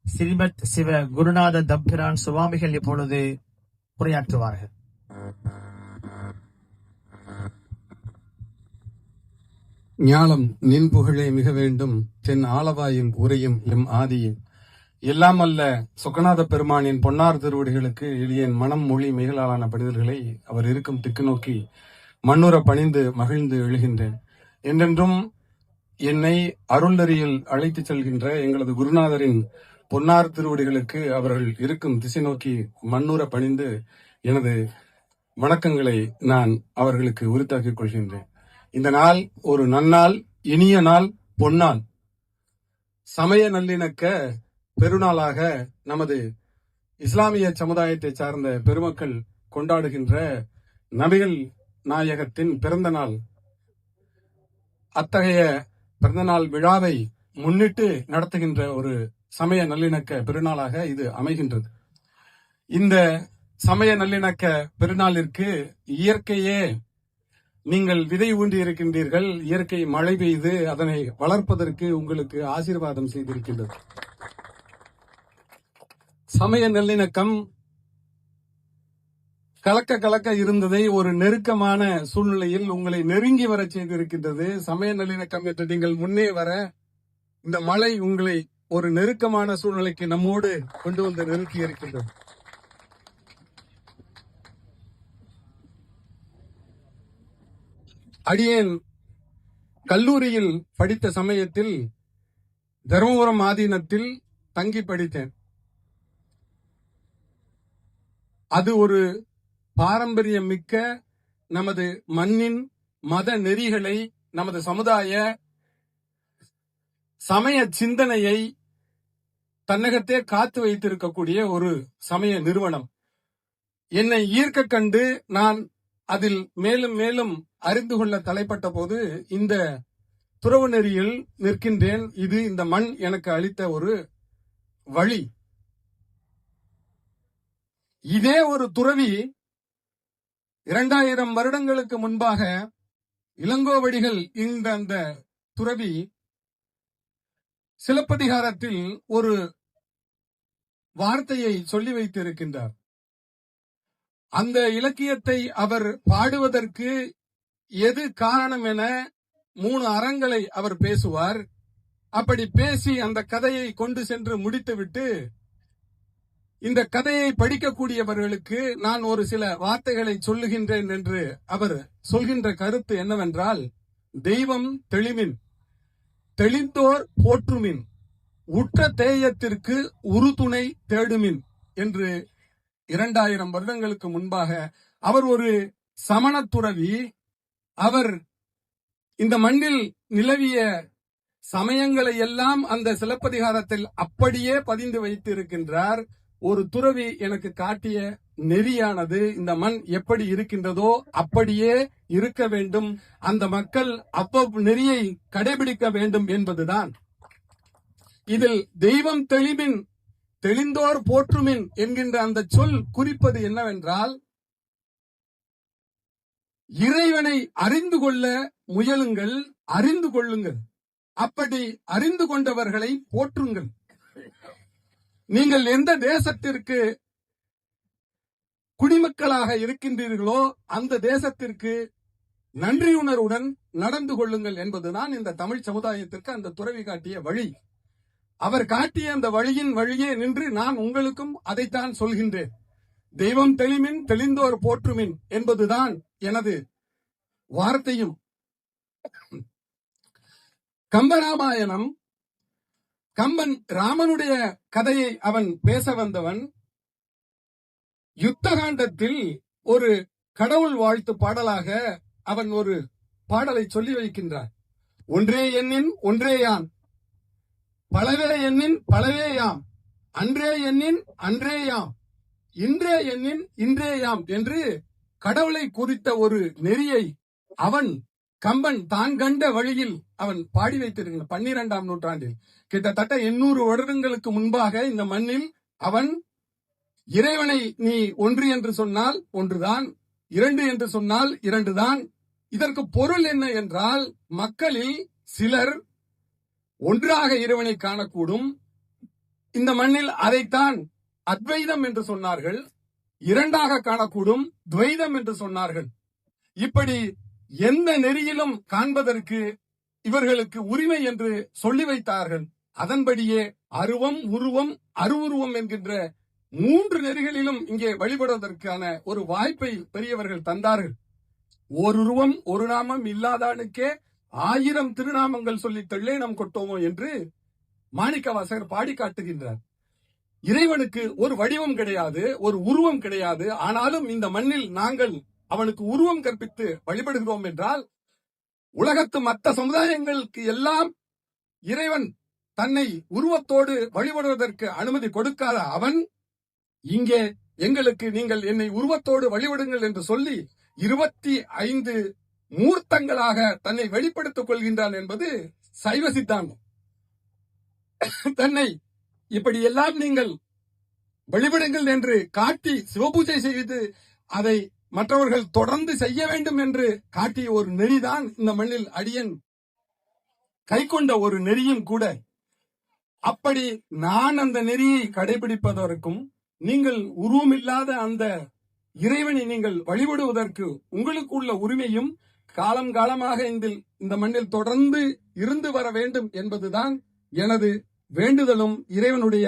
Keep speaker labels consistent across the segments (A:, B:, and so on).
A: ஸ்ரீமத் சிவ குருநாத தம்பிரான் சுவாமிகள் இப்பொழுது உரையாற்றுவார்கள்.
B: ஞாலம் நின் புகழே மிக வேண்டும், தென் ஆளவாயும் உரையும் எம் ஆதியும். எல்லாம் அல்ல சொக்கநாத பெருமானின் பொன்னார் திருவடிகளுக்கு எளியன் மனம் மொழி மிகளாலான பணிதல்களை அவர் இருக்கும் திக்கு நோக்கி மண்ணுற பணிந்து மகிழ்ந்து எழுகின்றேன். என்றென்றும் என்னை அருள்நெறியில் அழைத்துச் செல்கின்ற எங்களது குருநாதரின் பொன்னார் திருவடிகளுக்கு அவர்கள் இருக்கும் திசை நோக்கி மண்ணுற பணிந்து எனது வணக்கங்களை நான் அவர்களுக்கு உரித்தாக்கிக் கொள்கின்றேன். இந்த நாள் ஒரு நன்னாள், இனிய நாள், பொன்னாள், சமய நல்லிணக்க பெருநாளாக நமது இஸ்லாமிய சமுதாயத்தை சார்ந்த பெருமக்கள் கொண்டாடுகின்ற நபிகள் நாயகத்தின் பிறந்த நாள். அத்தகைய பிறந்தநாள் விழாவை முன்னிட்டு நடத்துகின்ற ஒரு சமய நல்லிணக்க பெருநாளாக இது அமைகின்றது. இந்த சமய நல்லிணக்க பெருநாளிற்கு இயற்கையே நீங்கள் விதை ஊன்றி இருக்கின்றீர்கள். இயற்கை மழை பெய்து அதனை வளர்ப்பதற்கு உங்களுக்கு ஆசீர்வாதம் செய்திருக்கின்றது. சமய நல்லிணக்கம் கலக்க இருந்ததை ஒரு நெருக்கமான சூழ்நிலையில் உங்களை நெருங்கி வர செய்திருக்கின்றது. சமய நல்லிணக்கம் என்று நீங்கள் முன்னே வர இந்த மழை உங்களை ஒரு நெருக்கமான சூழ்நிலைக்கு நம்மோடு கொண்டு வந்து நெருக்கி இருக்கின்றது. அடியேன் கல்லூரியில் படித்த சமயத்தில் தருமபுரம் ஆதீனத்தில் தங்கி படித்தேன். அது ஒரு பாரம்பரியம் மிக்க நமது மண்ணின் மத நெறிகளை, நமது சமுதாய சமய சிந்தனையை தன்னகத்தே காத்து வைத்திருக்கக்கூடிய ஒரு சமய நிறுவனம். என்னை ஈர்க்க கண்டு நான் அதில் மேலும் மேலும் அறிந்து கொள்ள தலைப்பட்ட போது இந்த துறவு நெறியில் நிற்கின்றேன். இது இந்த மண் எனக்கு அளித்த ஒரு வழி. இதே ஒரு துறவி 2000 வருடங்களுக்கு முன்பாக இளங்கோவடிகள் இந்த அந்த துறவி சிலப்பதிகாரத்தில் ஒரு வார்த்தையை சொல்லி வைத்திருக்கின்றார். அந்த இலக்கியத்தை அவர் பாடுவதற்கு எது காரணம் என 3 அறங்களை அவர் பேசுவார். அப்படி பேசி அந்த கதையை கொண்டு சென்று முடித்துவிட்டு இந்த கதையை படிக்கக்கூடியவர்களுக்கு நான் ஒரு சில வார்த்தைகளை சொல்லுகின்றேன் என்று அவர் சொல்கின்ற கருத்து என்னவென்றால், தெய்வம் தெளிமின், தெளிந்தோர் போற்றுமின், உற்ற தேயத்திற்கு உறுதுணை தேடுமின் என்று 2000 வருடங்களுக்கு முன்பாக அவர் ஒரு சமண துறவி. அவர் இந்த மண்ணில் நிலவிய சமயங்களை எல்லாம் அந்த சிலப்பதிகாரத்தில் அப்படியே பதிந்து வைத்திருக்கின்றார். ஒரு துறவி எனக்கு காட்டிய நெறியானது இந்த மண் எப்படி இருக்கின்றதோ அப்படியே இருக்க வேண்டும், அந்த மக்கள் அவ்வளவு நெறியை கடைபிடிக்க வேண்டும் என்பதுதான். இதில் தெய்வம் தெளிமின், தெளிந்தோர் போற்றுமின் என்கின்ற அந்த சொல் குறிப்பது என்னவென்றால், இறைவனை அறிந்து கொள்ள முயலுங்கள், அறிந்து கொள்ளுங்கள். அப்படி அறிந்து கொண்டவர்களை போற்றுங்கள். நீங்கள் எந்த தேசத்திற்கு குடிமக்களாக இருக்கின்றீர்களோ அந்த தேசத்திற்கு நன்றியுணர்வுடன் நடந்து கொள்ளுங்கள் என்பதுதான் இந்த தமிழ் சமுதாயத்திற்கு அந்த துறவி காட்டிய வழி. அவர் காட்டிய அந்த வழியின் வழியே நின்று நான் உங்களுக்கும் அதைத்தான் சொல்கின்றேன். தெய்வம் தெளிமின், தெளிந்தோர் போற்றுமின் என்பதுதான் எனது வார்த்தையும். கம்பராமாயணம், கம்பன் ராமனுடைய கதையை அவன் பேச வந்தவன். யுத்தகாண்டத்தில் ஒரு கடவுள் வாழ்த்து பாடலாக அவன் ஒரு பாடலை சொல்லி வைக்கின்றான். ஒன்றே எண்ணின் ஒன்றேயான், பலவே எண்ணின் பலவேயாம், அன்றே எண்ணின் அன்றேயாம், இன்றே எண்ணின் இன்றேயாம் என்று கடவுளை குறித்த ஒரு நெறியை அவன் கம்பன் தான் கண்ட வழியில் அவன் பாடி வைத்திருக்கிறான். 12ஆம் நூற்றாண்டில் கிட்டத்தட்ட 800 வருடங்களுக்கு முன்பாக இந்த மண்ணில் அவன் இறைவனை நீ ஒன்று என்று சொன்னால் ஒன்றுதான், 2 என்று சொன்னால் 2 தான். இதற்கு பொருள் என்ன என்றால், மக்களில் சிலர் ஒன்றாக இறைவனை காணக்கூடும், இந்த மண்ணில் அதைத்தான் அத்வைதம் என்று சொன்னார்கள், இரண்டாக காணக்கூடும் துவைதம் என்று சொன்னார்கள். இப்படி எந்த நெறியிலும் காண்பதற்கு இவர்களுக்கு உரிமை என்று சொல்லி வைத்தார்கள். அதன்படியே அருவம், உருவம், அருவுருவம் என்கின்ற 3 நெறிகளிலும் இங்கே வழிபடுவதற்கான ஒரு வாய்ப்பை பெரியவர்கள் தந்தார்கள். ஓருருவம் ஒரு நாமம் இல்லாதானுக்கே 1000 திருநாமங்கள் சொல்லி தெள்ளேனம் கொட்டோமோ என்று மாணிக்கவாசகர் பாடி காட்டுகின்றார். இறைவனுக்கு ஒரு வடிவம் கிடையாது, ஒரு உருவம் கிடையாது. ஆனாலும் இந்த மண்ணில் நாங்கள் அவனுக்கு உருவம் கற்பித்து வழிபடுகிறோம் என்றால், உலகத்து மற்ற சமுதாயங்களுக்கு எல்லாம் இறைவன் தன்னை உருவத்தோடு வழிபடுவதற்கு அனுமதி கொடுக்காத அவன் இங்கே எங்களுக்கு நீங்கள் என்னை உருவத்தோடு வழிபடுங்கள் என்று சொல்லி 25 மூர்த்தங்களாக தன்னை வெளிப்படுத்திக் கொள்கின்றான் என்பது சைவ சித்தாந்தம். தன்னை இப்படி எல்லாம் நீங்கள் வழிபடுங்கள் என்று காட்டி சிவபூஜை செய்து அதை மற்றவர்கள் தொடர்ந்து செய்ய வேண்டும் என்று காட்டிய ஒரு நெறிதான் இந்த மண்ணில் அடியன் கைக்கொண்ட ஒரு நெறியும் கூட. அப்படி நான் அந்த நெறியை கடைபிடிப்பதற்கும் நீங்கள் உருவமில்லாத அந்த இறைவனை நீங்கள் வழிபடுவதற்கு உங்களுக்கு உள்ள உரிமையும் காலம் காலமாக இந்த மண்ணில் தொடர்ந்து இருந்து வர வேண்டும் என்பதுதான் எனது வேண்டுதலும், இறைவனுடைய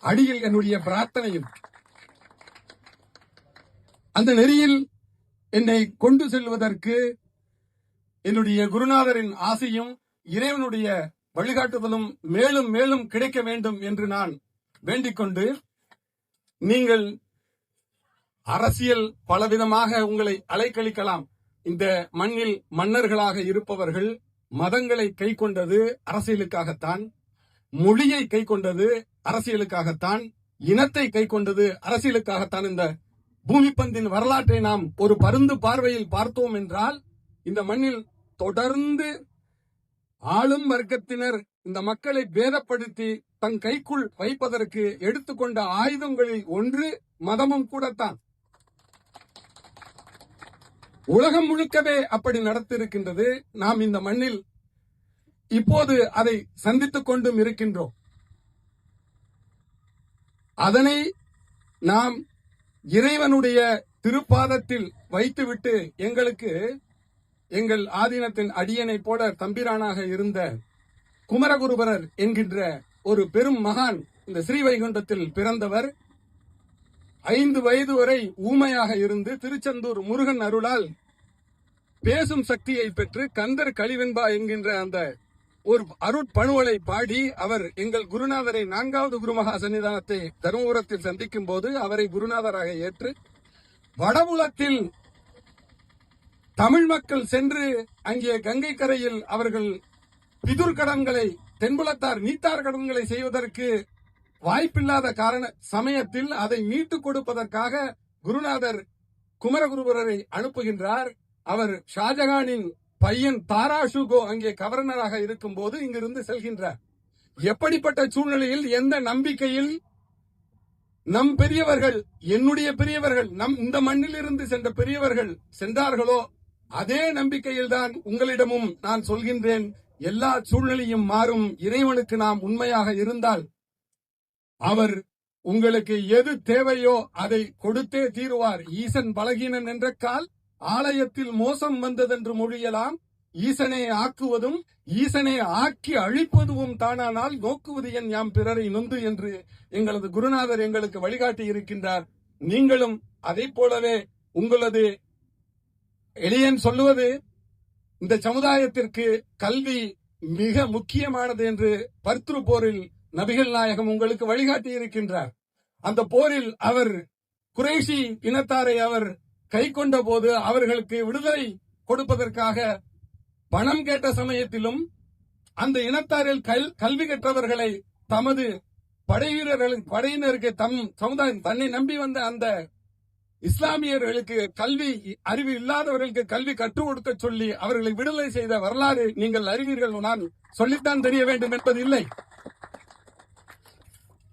B: அடியில் என்னுடைய பிரார்த்தனையும். அந்த நெறியில் என்னை கொண்டு செல்வதற்கு என்னுடைய குருநாதரின் ஆசையும் இறைவனுடைய வழிகாட்டுதலும் மேலும் மேலும் கிடைக்க வேண்டும் என்று நான் வேண்டிக் கொண்டு, நீங்கள் அரசியல் பலவிதமாக உங்களை அலைக்கழிக்கலாம். இந்த மண்ணில் மன்னர்களாக இருப்பவர்கள் மதங்களை கை கொண்டது அரசியலுக்காகத்தான், மொழியை கை கொண்டது அரசியலுக்காகத்தான், இனத்தை கை கொண்டது அரசியலுக்காகத்தான். இந்த பூமிப்பந்தின் வரலாற்றை நாம் ஒரு பருந்து பார்வையில் பார்த்தோம் என்றால், இந்த மண்ணில் தொடர்ந்து ஆளும் வர்க்கத்தினர் இந்த மக்களை பேதப்படுத்தி தன் கைக்குள் வைப்பதற்கு எடுத்துக்கொண்ட ஆயுதங்களில் ஒன்று மதமும் கூடத்தான். உலகம் முழுக்கவே அப்படி நடத்திருக்கின்றது. நாம் இந்த மண்ணில் இப்போது அதை சந்தித்துக் கொண்டும் இருக்கின்றோம். அதனை நாம் இறைவனுடைய திருப்பாதத்தில் வைத்துவிட்டு, எங்களுக்கு எங்கள் ஆதீனத்தின் அடியனை போல தம்பிரானாக இருந்த குமரகுருபரர் என்கின்ற ஒரு பெரும் மகான் இந்த ஸ்ரீவைகுண்டத்தில் பிறந்தவர். 5 வயது வரை ஊமையாக இருந்து திருச்செந்தூர் முருகன் அருளால் பேசும் சக்தியை பெற்று கந்தர் கலிவெண்பா என்கின்ற அந்த ஒரு அருட்பணுவலை பாடி அவர் எங்கள் குருநாதரை 4வது குருமகா சன்னிதானத்தை தருமபுரத்தில் சந்திக்கும் போது அவரை குருநாதராக ஏற்று வடபுலத்தில் தமிழ் மக்கள் சென்று அங்கே கங்கை கரையில் அவர்கள் பிதுர் கடன்களை, தென்புலத்தார் நீத்தார் கடன்களை செய்வதற்கு வாய்ப்பில்லாத சமயத்தில் அதை மீட்டுக் கொடுப்பதற்காக குருநாதர் குமரகுருபரரை அனுப்புகின்றார். அவர் ஷாஜகானின் பையன் தாராஷுகோ அங்கே கவர்னராக இருக்கும் போது இங்கிருந்து செல்கின்றார். எப்படிப்பட்ட சூழ்நிலையில், எந்த நம்பிக்கையில் நம் பெரியவர்கள், என்னுடைய பெரியவர்கள், இந்த மண்ணில் இருந்து சென்ற பெரியவர்கள் சென்றார்களோ அதே நம்பிக்கையில் தான் உங்களிடமும் நான் சொல்கின்றேன். எல்லா சூழ்நிலையும் மாறும். இறைவனுக்கு நாம் உண்மையாக இருந்தால் அவர் உங்களுக்கு எது தேவையோ அதை கொடுத்தே தீருவார். ஈசன் பலகீனன் என்ற கால் ஆலயத்தில் மோசம் வந்ததென்று மொழியலாம். ஈசனை ஆக்குவதும் ஈசனை ஆக்கி அழிப்பதும் தானானால் நோக்குவது என் யாம் பிறரை நொந்து என்று எங்களது குருநாதர் எங்களுக்கு வழிகாட்டி இருக்கின்றார். நீங்களும் அதை போலவே உங்களது எளியன் சொல்லுவது, இந்த சமுதாயத்திற்கு கல்வி மிக முக்கியமானது என்று பர்த்ரு போரில் நபிகள் நாயகம் உங்களுக்கு வழிகாட்டி இருக்கின்றார். அந்த போரில் அவர் குறைஷி இனத்தாரை அவர் கை கொண்ட போது அவர்களுக்கு விடுதலை கொடுப்பதற்காக பணம் கேட்ட சமயத்திலும் அந்த இனத்தாரில் கல்வி கற்றவர்களை தமது படையினருக்கு தம் சமுதாயம் தன்னை நம்பி வந்த அந்த இஸ்லாமியர்களுக்கு கல்வி அறிவு இல்லாதவர்களுக்கு கல்வி கற்றுக் கொடுக்க சொல்லி அவர்களை விடுதலை செய்த வரலாறு நீங்கள் அறிவீர்கள். நான் சொல்லித்தான் தெரிய வேண்டும் என்பது இல்லை.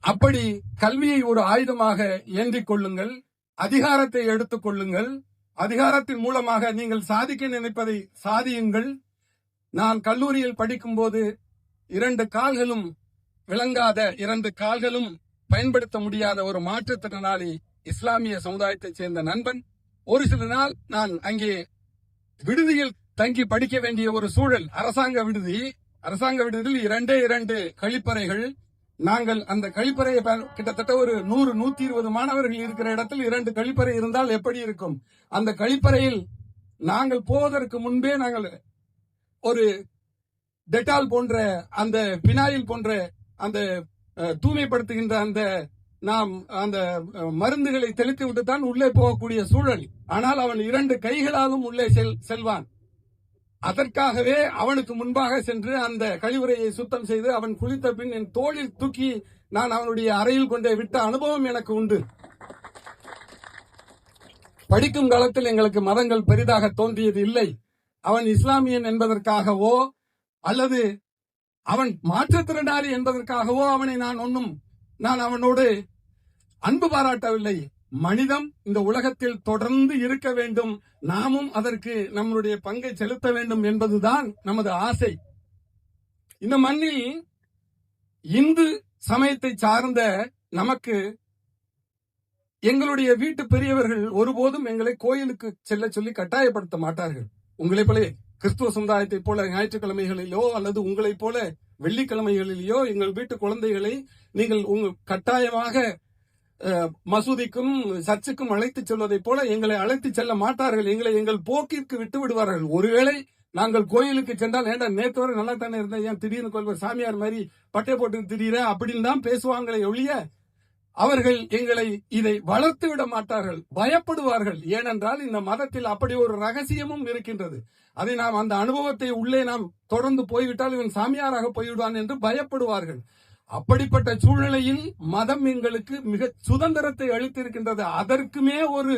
B: அப்படி கல்வியை ஒரு ஆயுதமாக ஏந்திக் கொள்ளுங்கள், அதிகாரத்தை எடுத்துக் கொள்ளுங்கள். அதிகாரத்தின் மூலமாக நீங்கள் சாதிக்க நினைப்பதை சாதியுங்கள். நான் கல்லூரியில் படிக்கும் போது 2 கால்களும் விளங்காத 2 கால்களும் பயன்படுத்த முடியாத ஒரு மாற்றுத்திறனாளி இஸ்லாமிய சமுதாயத்தைச் சேர்ந்த நண்பன். ஒரு சில நாள் நான் அங்கே விடுதியில் தங்கி படிக்க வேண்டிய ஒரு சூழல். அரசாங்க விடுதியில் 2 கழிப்பறைகள். நாங்கள் அந்த கழிப்பறையை கிட்டத்தட்ட ஒரு 100-120 மாணவர்கள் இருக்கிற இடத்தில் 2 கழிப்பறை இருந்தால் எப்படி இருக்கும்? அந்த கழிப்பறையில் நாங்கள் போவதற்கு முன்பே நாங்கள் ஒரு டெட்டால் போன்ற அந்த பினாயில் போன்ற அந்த தூய்மைப்படுத்துகின்ற அந்த மருந்துகளை தெளித்து விட்டுத்தான் உள்ளே போகக்கூடிய சூழல். ஆனால் அவன் 2 கைகளாலும் உள்ளே செல்வான். அதற்காகவே அவனுக்கு முன்பாக சென்று அந்த கழிவுறையை சுத்தம் செய்து அவன் குளித்த பின் என் தோளில் தூக்கி நான் அவனுடைய அறையில் கொண்டே விட்ட அனுபவம் எனக்கு உண்டு. படிக்கும் காலத்தில் எங்களுக்கு மதங்கள் பெரிதாக தோன்றியது இல்லை. அவன் இஸ்லாமியன் என்பதற்காகவோ அல்லது அவன் மாற்றுத்திறனாளி என்பதற்காகவோ அவனை நான் அவனோடு அன்பு பாராட்டவில்லை. மனிதம் இந்த உலகத்தில் தொடர்ந்து இருக்க வேண்டும், நாமும் அதற்கு நம்முடைய பங்கை செலுத்த வேண்டும் என்பதுதான் நமது ஆசை. இந்த மண்ணில் இந்து சமயத்தை சார்ந்த நமக்கு எங்களுடைய வீட்டு பெரியவர்கள் ஒருபோதும் எங்களை கோயிலுக்கு செல்ல சொல்லி கட்டாயப்படுத்த மாட்டார்கள். உங்களைப் போல கிறிஸ்துவ சமுதாயத்தை போல ஞாயிற்றுக்கிழமைகளிலோ அல்லது உங்களைப் போல வெள்ளிக்கிழமைகளிலேயோ எங்கள் வீட்டு குழந்தைகளை நீங்கள் கட்டாயமாக மசூதிக்கும் சர்ச்சுக்கும் அழைத்து செல்வதைப் போல எங்களை அழைத்து செல்ல மாட்டார்கள். எங்களை எங்கள் போக்கிற்கு விட்டு விடுவார்கள். ஒருவேளை நாங்கள் கோயிலுக்கு சென்றால் ஏண்டா நேற்று வரை நல்லா தானே இருந்தேன், ஏன் திடீர்னு கோயில் சாமியார் மாதிரி பட்டை போட்டு திடீர அப்படின்னு தான் பேசுவாங்களே ஒழிய அவர்கள் எங்களை இதை வளர்த்து விட மாட்டார்கள், பயப்படுவார்கள். ஏனென்றால் இந்த மதத்தில் அப்படி ஒரு ரகசியமும் இருக்கின்றது. அதை நாம் அந்த அனுபவத்தை உள்ளே நாம் தொடர்ந்து போய்விட்டால் இவன் சாமியாராக போய்விடுவான் என்று பயப்படுவார்கள். அப்படிப்பட்ட சூழ்நிலையில் மதம் எங்களுக்கு மிக சுதந்திரத்தை அளித்திருக்கின்றது. அதற்குமே ஒரு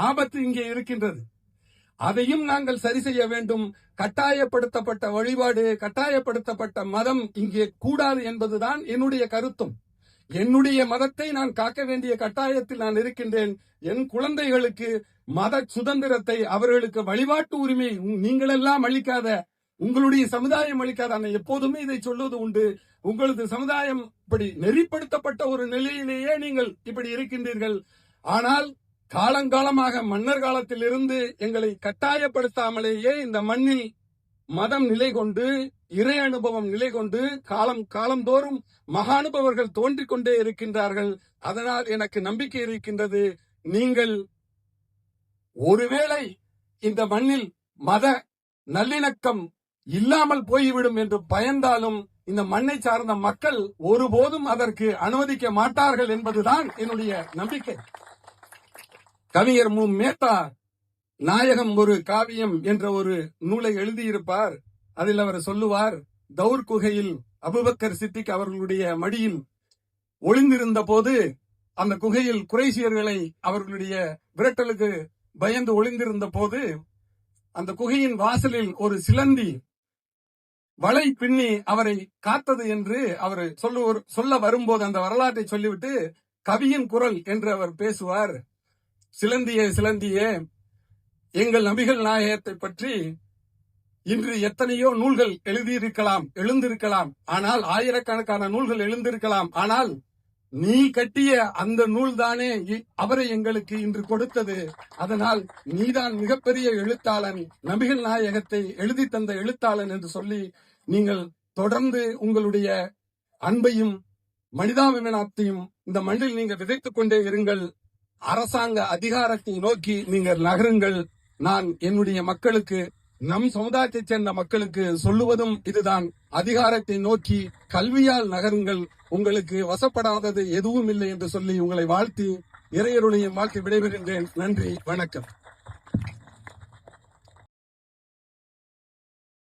B: ஆபத்து இங்கே இருக்கின்றது. அதையும் நாங்கள் சரி செய்ய வேண்டும். கட்டாயப்படுத்தப்பட்ட வழிபாடு, கட்டாயப்படுத்தப்பட்ட மதம் இங்கே கூடாது என்பதுதான் என்னுடைய கருத்தும். என்னுடைய மதத்தை நான் காக்க வேண்டிய கட்டாயத்தில் நான் இருக்கின்றேன். என் குழந்தைகளுக்கு மத சுதந்திரத்தை, அவர்களுக்கு வழிபாட்டு உரிமை நீங்களெல்லாம் அளிக்காத, உங்களுடைய சமுதாயம் அளிக்காத. நான் எப்போதுமே இதை சொல்வது உண்டு. உங்களது சமுதாயம் இப்படி நெறிப்படுத்தப்பட்ட ஒரு நிலையிலேயே நீங்கள் இப்படி இருக்கின்றீர்கள். ஆனால் காலங்காலமாக மன்னர் காலத்தில் இருந்து எங்களை கட்டாயப்படுத்தாமலேயே இந்த மண்ணில் மதம் நிலை கொண்டு, இறை அனுபவம் நிலை கொண்டு காலந்தோறும் மகானுபவர்கள் தோன்றிக் கொண்டே இருக்கின்றார்கள். அதனால் எனக்கு நம்பிக்கை இருக்கின்றது. நீங்கள் ஒருவேளை இந்த மண்ணில் மத நல்லிணக்கம் இல்லாமல் போய்விடும் என்று பயந்தாலும் இந்த மண்ணை சார்ந்த மக்கள் ஒருபோதும் அதற்கு அனுமதிக்க மாட்டார்கள் என்பதுதான் என்னுடைய நம்பிக்கை. கவிஞர் மு. மேத்தா நாயகம் ஒரு காவியம் என்ற ஒரு நூலை எழுதியிருப்பார். அதில் அவர் சொல்லுவார், தௌர் குகையில் அபூபக்கர் சித்திக் அவர்களுடைய மடியில் ஒளிந்திருந்த போது, அந்த குகையில் குறைஷியர்களை அவர்களுடைய விரட்டலுக்கு பயந்து ஒளிந்திருந்த போது, அந்த குகையின் வாசலில் ஒரு சிலந்தி வலை பின்னி அவரை காத்தது என்று அவர் சொல்ல வரும்போது அந்த வரலாற்றை சொல்லிவிட்டு கவியின் குரல் என்று அவர் பேசுவார். சிலந்தியே சிலந்தியே, எங்கள் நபிகள் நாயகத்தை பற்றி இன்று எத்தனையோ நூல்கள் எழுந்திருக்கலாம். ஆனால் ஆயிரக்கணக்கான நூல்கள் எழுந்திருக்கலாம். ஆனால் நீ கட்டிய அந்த நூல் தானே அவரை எங்களுக்கு இன்று கொடுத்தது. அதனால் நீதான் மிகப்பெரிய எழுத்தாளன், நபிகள் நாயகத்தை எழுதி தந்த எழுத்தாளன் என்று சொல்லி நீங்கள் தொடர்ந்து உங்களுடைய அன்பையும் மனிதாபிமானத்தையும் இந்த மண்ணில் நீங்கள் விதைத்துக் கொண்டே இருங்கள். அரசாங்க அதிகாரத்தை நோக்கி நீங்கள் நகருங்கள். நான் என்னுடைய மக்களுக்கு, நம் சமுதாயத்தைச் சேர்ந்த மக்களுக்கு சொல்லுவதும் இதுதான். அதிகாரத்தை நோக்கி கல்வியால் நகருங்கள். உங்களுக்கு வசப்படாதது எதுவும் இல்லை என்று சொல்லி உங்களை வாழ்த்தி இறையருளையும் வாழ்த்தி விடைபெறுகின்றேன். நன்றி, வணக்கம்.